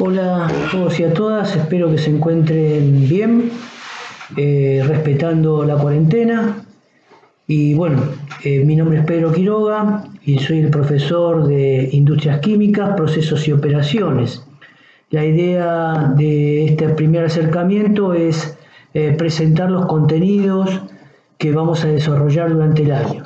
Hola a todos y a todas, espero que se encuentren bien, respetando la cuarentena. Y bueno, mi nombre es Pedro Quiroga y soy el profesor de Industrias Químicas, Procesos y Operaciones. La idea de este primer acercamiento es presentar los contenidos que vamos a desarrollar durante el año.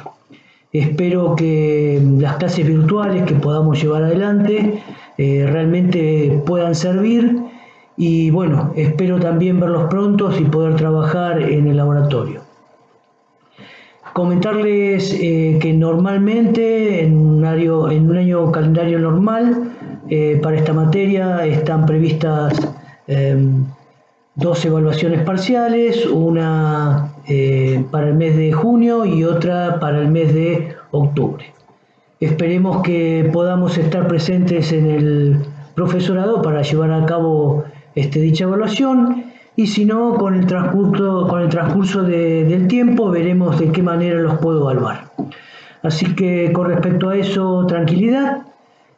Espero que las clases virtuales que podamos llevar adelante realmente puedan servir y bueno, espero también verlos prontos y poder trabajar en el laboratorio. Comentarles que normalmente en un año calendario normal para esta materia están previstas 2 evaluaciones parciales, una para el mes de junio y otra para el mes de octubre. Esperemos que podamos estar presentes en el profesorado para llevar a cabo dicha evaluación y si no, con el transcurso del tiempo veremos de qué manera los puedo evaluar. Así que con respecto a eso, tranquilidad.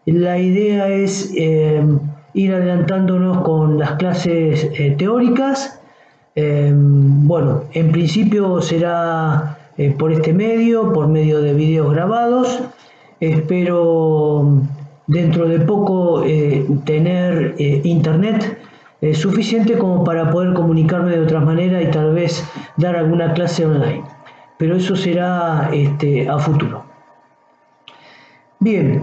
La idea es ir adelantándonos con las clases teóricas. Bueno, en principio será por este medio, por medio de videos grabados. Espero dentro de poco tener internet suficiente como para poder comunicarme de otra manera y tal vez dar alguna clase online. Pero eso será a futuro. Bien,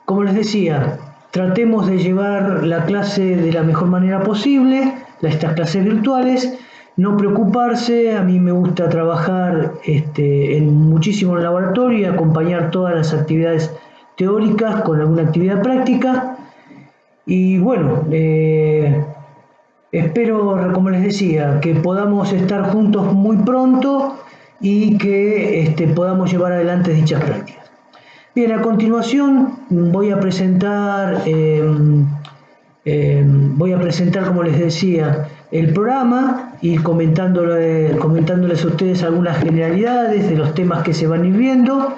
como les decía, tratemos de llevar la clase de la mejor manera posible, estas clases virtuales. No preocuparse, a mí me gusta trabajar muchísimo en el laboratorio y acompañar todas las actividades teóricas con alguna actividad práctica. Y bueno, espero, como les decía, que podamos estar juntos muy pronto y que podamos llevar adelante dichas prácticas. Bien, a continuación voy a presentar, como les decía, el programa y comentándoles a ustedes algunas generalidades de los temas que se van a ir viendo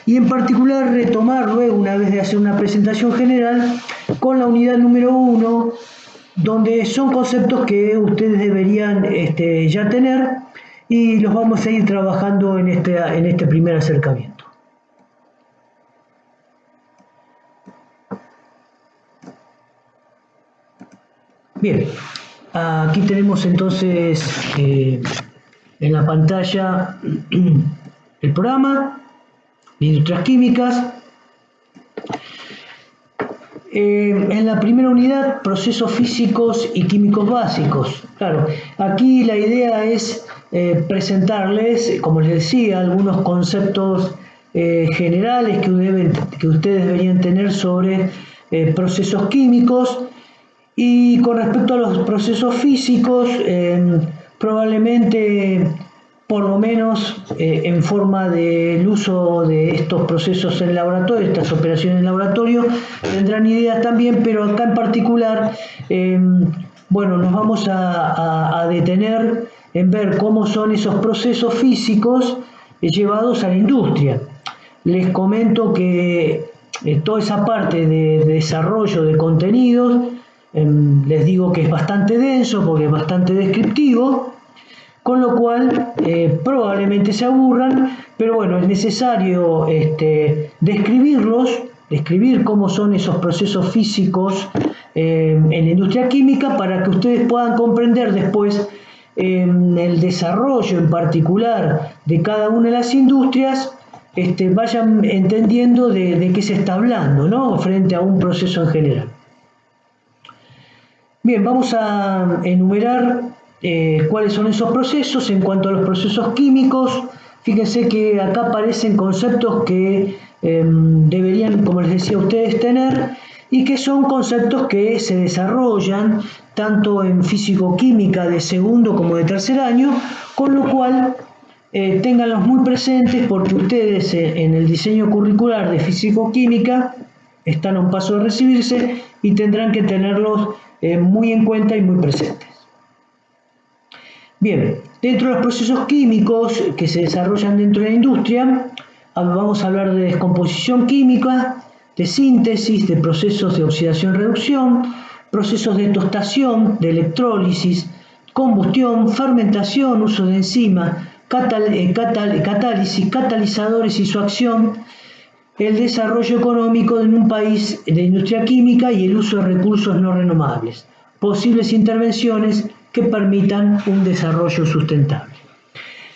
y en particular retomar luego, una vez de hacer una presentación general, con la unidad número 1, donde son conceptos que ustedes deberían ya tener y los vamos a ir trabajando en este primer acercamiento. Bien, aquí tenemos entonces en la pantalla el programa de Industrias Químicas. En la primera unidad, procesos físicos y químicos básicos. Claro, aquí la idea es presentarles, como les decía, algunos conceptos generales que ustedes deberían tener sobre procesos químicos. Y con respecto a los procesos físicos, probablemente, por lo menos en forma del uso de estos procesos en laboratorio, estas operaciones en laboratorio, tendrán ideas también, pero acá en particular, bueno, nos vamos a detener en ver cómo son esos procesos físicos llevados a la industria. Les comento que toda esa parte de desarrollo de contenidos, les digo que es bastante denso porque es bastante descriptivo, con lo cual probablemente se aburran, pero bueno, es necesario describir cómo son esos procesos físicos en la industria química para que ustedes puedan comprender después el desarrollo en particular de cada una de las industrias, vayan entendiendo de qué se está hablando, ¿no? Frente a un proceso en general. Bien, vamos a enumerar cuáles son esos procesos. En cuanto a los procesos químicos, fíjense que acá aparecen conceptos que deberían, como les decía, ustedes tener y que son conceptos que se desarrollan tanto en físico-química de segundo como de tercer año, con lo cual ténganlos muy presentes porque ustedes en el diseño curricular de físico-química están a un paso de recibirse y tendrán que tenerlos muy en cuenta y muy presentes. Bien, dentro de los procesos químicos que se desarrollan dentro de la industria, vamos a hablar de descomposición química, de síntesis, de procesos de oxidación-reducción, procesos de tostación, de electrólisis, combustión, fermentación, uso de enzimas, catálisis, catalizadores y su acción, el desarrollo económico en un país de industria química y el uso de recursos no renovables, posibles intervenciones que permitan un desarrollo sustentable.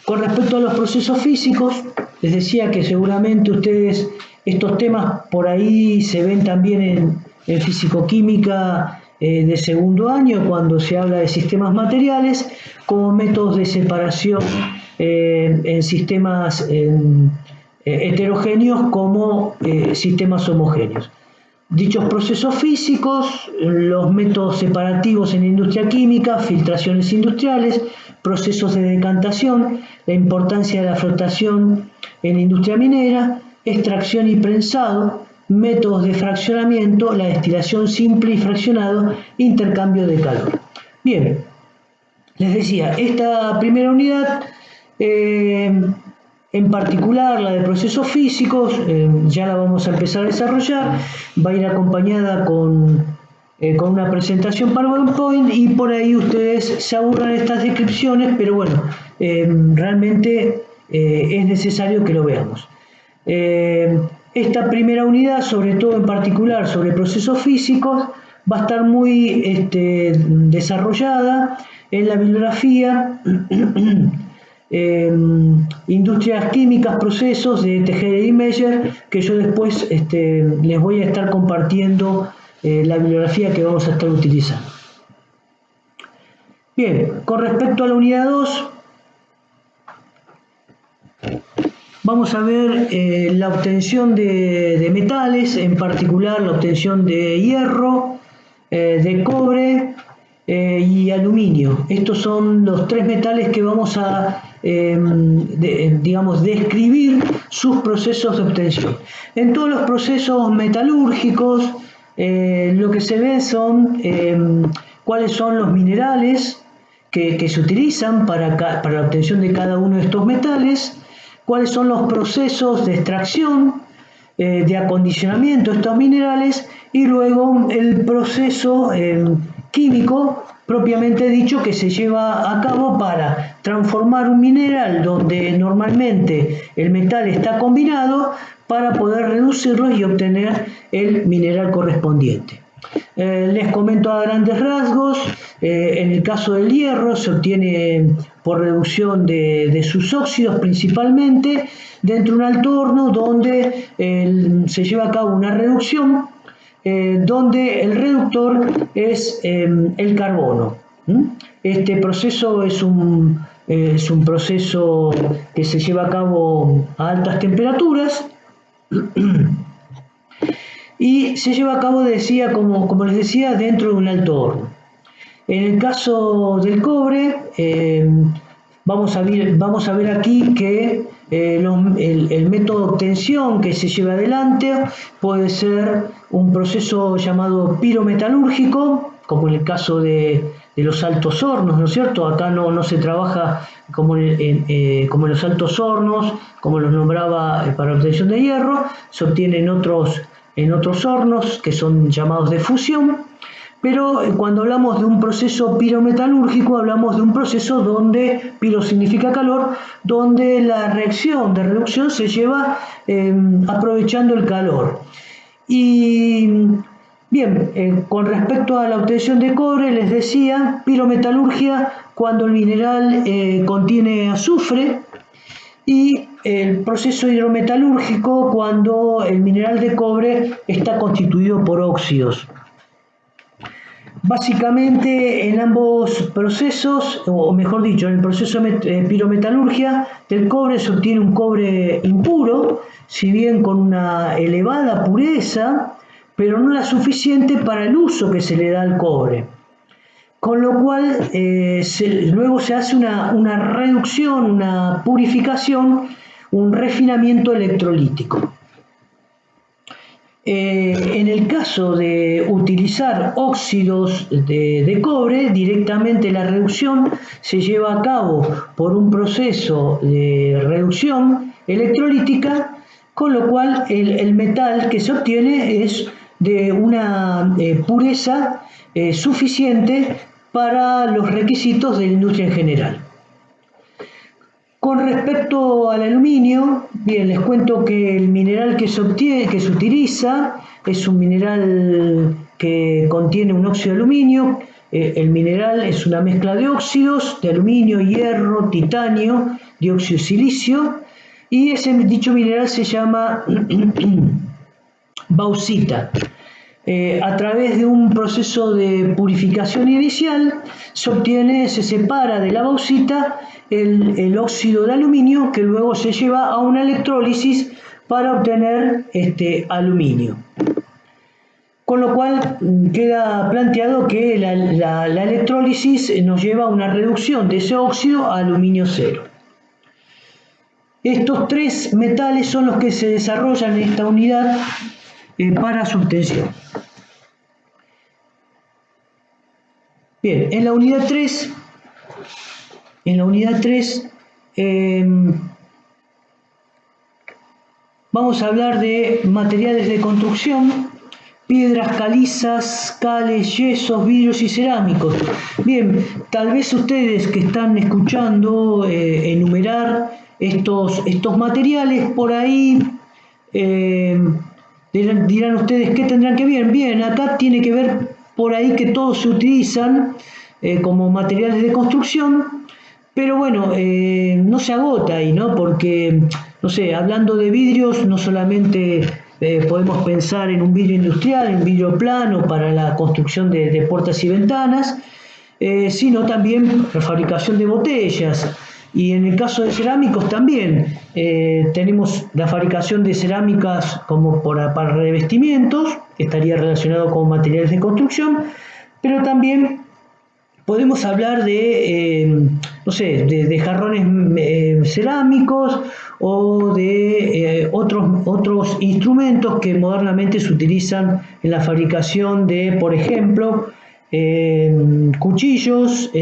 Con respecto a los procesos físicos, les decía que seguramente ustedes estos temas por ahí se ven también en fisicoquímica de segundo año, cuando se habla de sistemas materiales, como métodos de separación en sistemas heterogéneos como sistemas homogéneos. Dichos procesos físicos, los métodos separativos en la industria química, filtraciones industriales, procesos de decantación, la importancia de la flotación en la industria minera, extracción y prensado, métodos de fraccionamiento, la destilación simple y fraccionado, intercambio de calor. Bien, les decía, esta primera unidad, en particular la de procesos físicos, ya la vamos a empezar a desarrollar, va a ir acompañada con una presentación PowerPoint y por ahí ustedes se aburran de estas descripciones, pero bueno, realmente es necesario que lo veamos. Esta primera unidad, sobre todo en particular sobre procesos físicos, va a estar muy desarrollada en la bibliografía Industrias Químicas, Procesos de Tejeda y Meyer, que yo después les voy a estar compartiendo la bibliografía que vamos a estar utilizando. Bien, con respecto a la unidad 2, vamos a ver la obtención de metales, en particular la obtención de hierro, de cobre y aluminio. Estos son los tres metales que vamos a, describir sus procesos de obtención. En todos los procesos metalúrgicos, lo que se ve son cuáles son los minerales que se utilizan para la obtención de cada uno de estos metales, cuáles son los procesos de extracción, de acondicionamiento de estos minerales y luego el proceso químico propiamente dicho que se lleva a cabo para transformar un mineral donde normalmente el metal está combinado para poder reducirlo y obtener el mineral correspondiente. Les comento a grandes rasgos, en el caso del hierro se obtiene por reducción de sus óxidos principalmente dentro de un alto horno donde se lleva a cabo una reducción donde el reductor es el carbono. Este proceso es un proceso que se lleva a cabo a altas temperaturas y se lleva a cabo, decía, como les decía, dentro de un alto horno. En el caso del cobre, vamos a ver aquí que el método de obtención que se lleva adelante puede ser un proceso llamado pirometalúrgico, como en el caso de los altos hornos, ¿no es cierto? Acá no se trabaja como en los altos hornos, como los nombraba para obtención de hierro, se obtiene en otros hornos que son llamados de fusión, pero cuando hablamos de un proceso pirometalúrgico hablamos de un proceso donde piro significa calor, donde la reacción de reducción se lleva aprovechando el calor. Y bien, con respecto a la obtención de cobre, les decía, pirometalurgia cuando el mineral contiene azufre, y el proceso hidrometalúrgico cuando el mineral de cobre está constituido por óxidos. Básicamente en ambos procesos, o mejor dicho, en el proceso de pirometalurgia del cobre se obtiene un cobre impuro, si bien con una elevada pureza, pero no la suficiente para el uso que se le da al cobre. Con lo cual luego se hace una reducción, una purificación, un refinamiento electrolítico. En el caso de utilizar óxidos de cobre, directamente la reducción se lleva a cabo por un proceso de reducción electrolítica con lo cual el metal que se obtiene es de una pureza suficiente para los requisitos de la industria en general. Con respecto al aluminio, bien, les cuento que el mineral que se utiliza es un mineral que contiene un óxido de aluminio. El mineral es una mezcla de óxidos de aluminio, hierro, titanio, dióxido de silicio, y dicho mineral se llama bauxita. A través de un proceso de purificación inicial se separa de la bauxita el óxido de aluminio, que luego se lleva a una electrólisis para obtener aluminio. Con lo cual queda planteado que la electrólisis nos lleva a una reducción de ese óxido a aluminio cero. Estos tres metales son los que se desarrollan en esta unidad para su obtención. Bien, en la unidad 3 vamos a hablar de materiales de construcción, piedras calizas, cales, yesos, vidrios y cerámicos. Bien, tal vez ustedes que están escuchando enumerar estos materiales, por ahí dirán ustedes qué tendrán que ver. Bien, acá tiene que ver por ahí que todos se utilizan como materiales de construcción, pero bueno, no se agota ahí, ¿no? Porque, no sé, hablando de vidrios, no solamente podemos pensar en un vidrio industrial, en un vidrio plano para la construcción de puertas y ventanas, sino también la fabricación de botellas. Y en el caso de cerámicos también tenemos la fabricación de cerámicas como para revestimientos, que estaría relacionado con materiales de construcción, pero también podemos hablar de, no sé, de jarrones cerámicos o de otros instrumentos que modernamente se utilizan en la fabricación de, por ejemplo, cuchillos,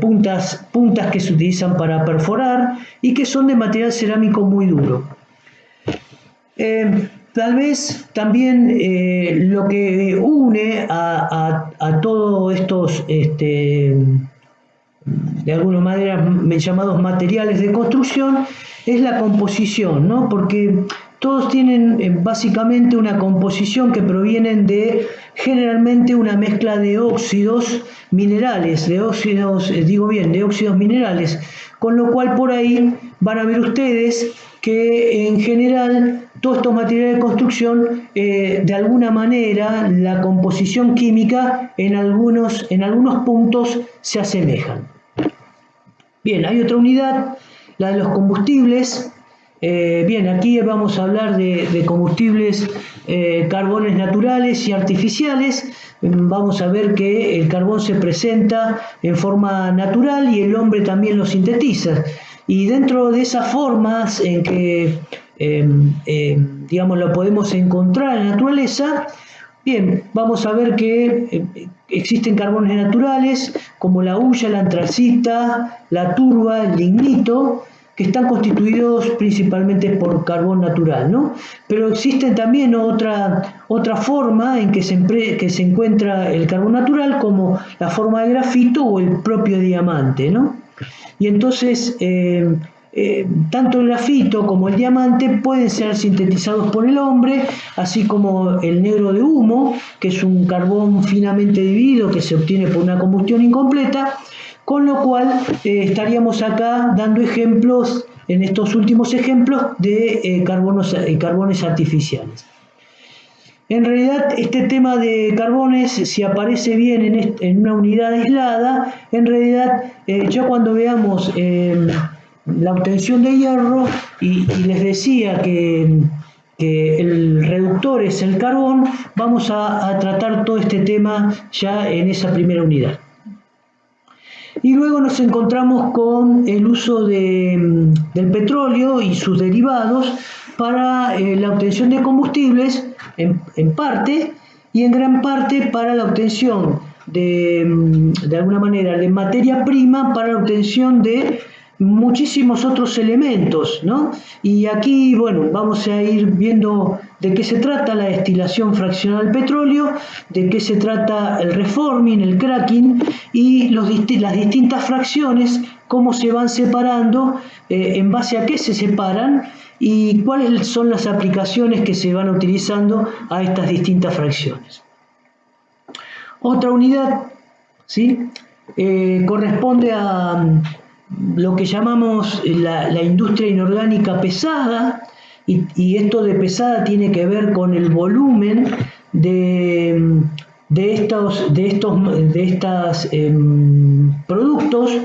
puntas que se utilizan para perforar y que son de material cerámico muy duro. Tal vez también lo que une a todos estos, de alguna manera llamados materiales de construcción, es la composición, ¿no? Porque todos tienen básicamente una composición que provienen de generalmente una mezcla de óxidos minerales, de óxidos minerales, con lo cual por ahí van a ver ustedes que en general todos estos materiales de construcción, de alguna manera, la composición química en algunos puntos se asemejan. Bien, hay otra unidad, la de los combustibles. Bien, aquí vamos a hablar de combustibles, carbones naturales y artificiales. Vamos a ver que el carbón se presenta en forma natural y el hombre también lo sintetiza. Y dentro de esas formas en que lo podemos encontrar en la naturaleza, bien, vamos a ver que existen carbones naturales como la hulla, la antracita, la turba, el lignito, que están constituidos principalmente por carbón natural, ¿no? Pero existe también otra forma en que se encuentra el carbón natural, como la forma de grafito o el propio diamante, ¿no? Y entonces, tanto el grafito como el diamante pueden ser sintetizados por el hombre, así como el negro de humo, que es un carbón finamente dividido que se obtiene por una combustión incompleta, con lo cual estaríamos acá dando ejemplos, en estos últimos ejemplos, de carbones artificiales. En realidad, este tema de carbones, si aparece bien en una unidad aislada, en realidad, ya cuando veamos la obtención de hierro, y les decía que el reductor es el carbón, vamos a tratar todo este tema ya en esa primera unidad. Y luego nos encontramos con el uso del petróleo y sus derivados para la obtención de combustibles, en parte, y en gran parte para la obtención de alguna manera, de materia prima para la obtención de muchísimos otros elementos, ¿no? Y aquí, bueno, vamos a ir viendo de qué se trata la destilación fraccionada del petróleo, de qué se trata el reforming, el cracking y las distintas fracciones, cómo se van separando, en base a qué se separan y cuáles son las aplicaciones que se van utilizando a estas distintas fracciones. Otra unidad, ¿sí? Corresponde a lo que llamamos la industria inorgánica pesada, y esto de pesada tiene que ver con el volumen de estos productos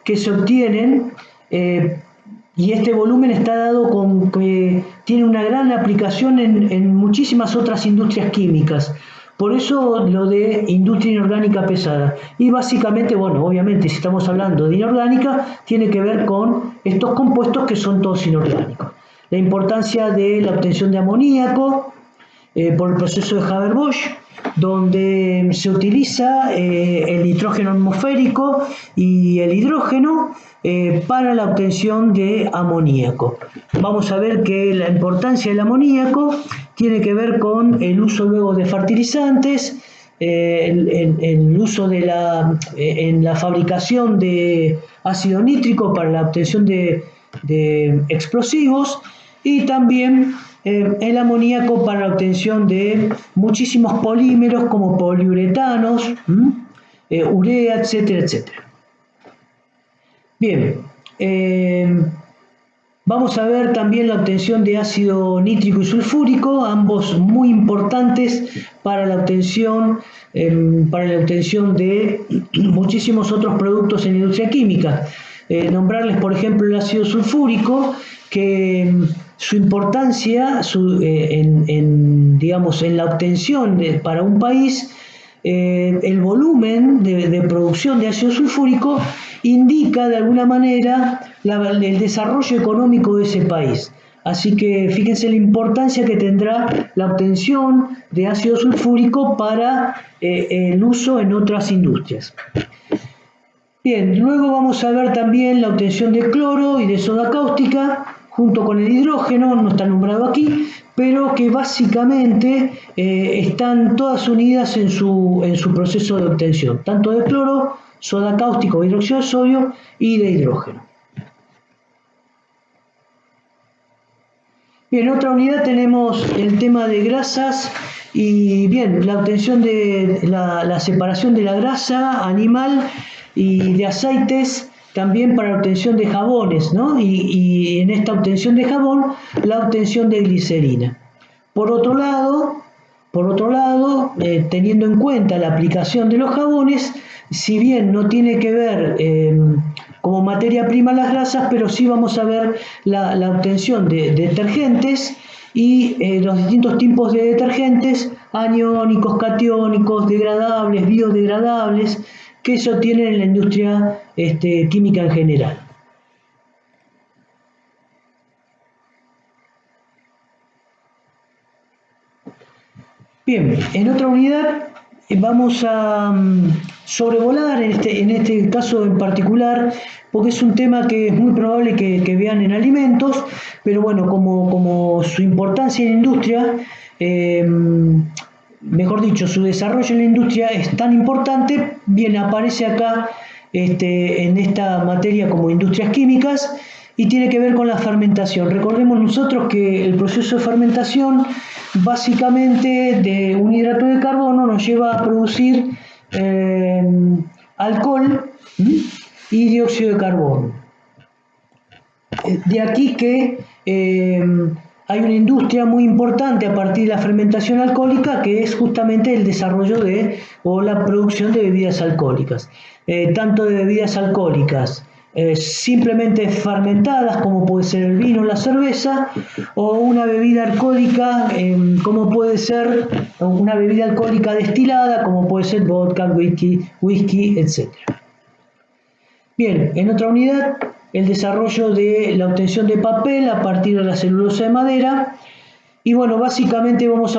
que se obtienen, y este volumen está dado con que tiene una gran aplicación en muchísimas otras industrias químicas. Por eso lo de industria inorgánica pesada. Y básicamente, bueno, obviamente si estamos hablando de inorgánica, tiene que ver con estos compuestos que son todos inorgánicos. La importancia de la obtención de amoníaco por el proceso de Haber-Bosch, donde se utiliza el nitrógeno atmosférico y el hidrógeno para la obtención de amoníaco. Vamos a ver que la importancia del amoníaco tiene que ver con el uso luego de fertilizantes, el uso en la fabricación de ácido nítrico para la obtención de explosivos, y también el amoníaco para la obtención de muchísimos polímeros como poliuretanos, urea, etcétera, etcétera. Bien, vamos a ver también la obtención de ácido nítrico y sulfúrico, ambos muy importantes para la obtención de muchísimos otros productos en la industria química. Nombrarles, por ejemplo, el ácido sulfúrico, que su importancia digamos, en la obtención para un país, el volumen de producción de ácido sulfúrico indica de alguna manera el desarrollo económico de ese país. Así que fíjense la importancia que tendrá la obtención de ácido sulfúrico para el uso en otras industrias. Bien, luego vamos a ver también la obtención de cloro y de soda cáustica junto con el hidrógeno, no está nombrado aquí, pero que básicamente están todas unidas en su proceso de obtención, tanto de cloro, soda cáustica o hidróxido de sodio y de hidrógeno. Bien, en otra unidad tenemos el tema de grasas y bien, la obtención de la separación de la grasa animal y de aceites, también para la obtención de jabones, ¿no? Y en esta obtención de jabón, la obtención de glicerina. Por otro lado, teniendo en cuenta la aplicación de los jabones, si bien no tiene que ver como materia prima las grasas, pero sí vamos a ver la obtención de detergentes y los distintos tipos de detergentes, aniónicos, catiónicos, degradables, biodegradables, que se obtienen en la industria química en general. Bien, en otra unidad vamos a sobrevolar en este caso en particular, porque es un tema que es muy probable que vean en alimentos, pero bueno, como su importancia en la industria, mejor dicho, su desarrollo en la industria es tan importante, bien, aparece acá en esta materia como industrias químicas y tiene que ver con la fermentación. Recordemos nosotros que el proceso de fermentación básicamente de un hidrato de carbono nos lleva a producir alcohol y dióxido de carbono. De aquí que hay una industria muy importante a partir de la fermentación alcohólica, que es justamente el desarrollo o la producción de bebidas alcohólicas, tanto de bebidas alcohólicas simplemente fermentadas, como puede ser el vino o la cerveza, o una bebida alcohólica como puede ser una bebida alcohólica destilada, como puede ser vodka, whisky, etc. Bien, en otra unidad, el desarrollo de la obtención de papel a partir de la celulosa de madera. Y bueno, básicamente vamos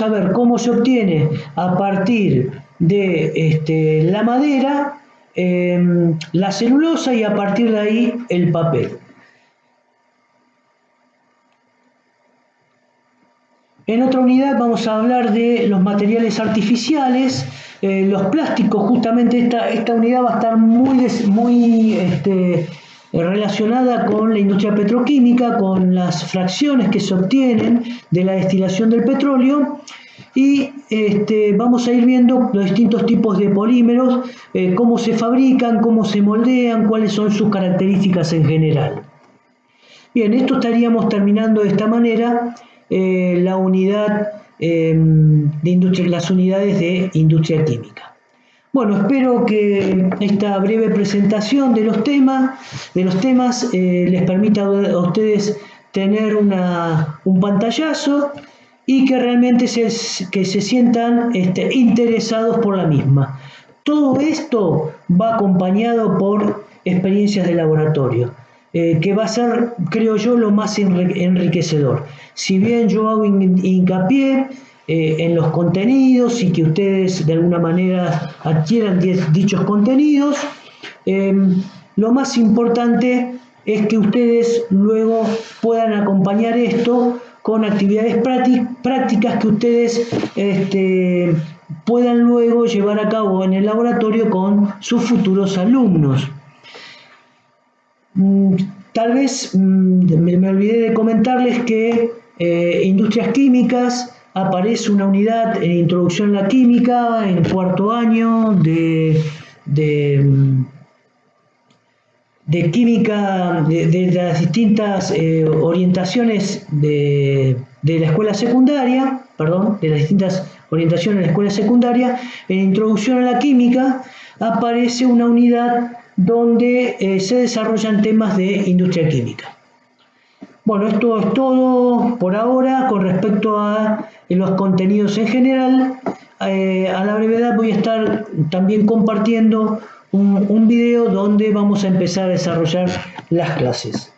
a ver cómo se obtiene a partir de la madera la celulosa y a partir de ahí el papel. En otra unidad vamos a hablar de los materiales artificiales, los plásticos. Justamente esta unidad va a estar muy relacionada con la industria petroquímica, con las fracciones que se obtienen de la destilación del petróleo, y vamos a ir viendo los distintos tipos de polímeros, cómo se fabrican, cómo se moldean, cuáles son sus características en general. Bien, esto estaríamos terminando de esta manera la unidad las unidades de industria química. Bueno, espero que esta breve presentación de los temas les permita a ustedes tener un pantallazo y que realmente se sientan interesados por la misma. Todo esto va acompañado por experiencias de laboratorio, que va a ser, creo yo, lo más enriquecedor. Si bien yo hago hincapié en los contenidos y que ustedes de alguna manera adquieran dichos contenidos, lo más importante es que ustedes luego puedan acompañar esto con actividades prácticas que ustedes puedan luego llevar a cabo en el laboratorio con sus futuros alumnos. Tal vez me olvidé de comentarles que Industrias Químicas aparece una unidad en Introducción a la Química en cuarto año de química, de las distintas orientaciones de la escuela secundaria, de las distintas orientaciones de la escuela secundaria. En Introducción a la Química aparece una unidad donde se desarrollan temas de industria química. Bueno, esto es todo por ahora con respecto a los contenidos en general. A la brevedad voy a estar también compartiendo un video donde vamos a empezar a desarrollar las clases.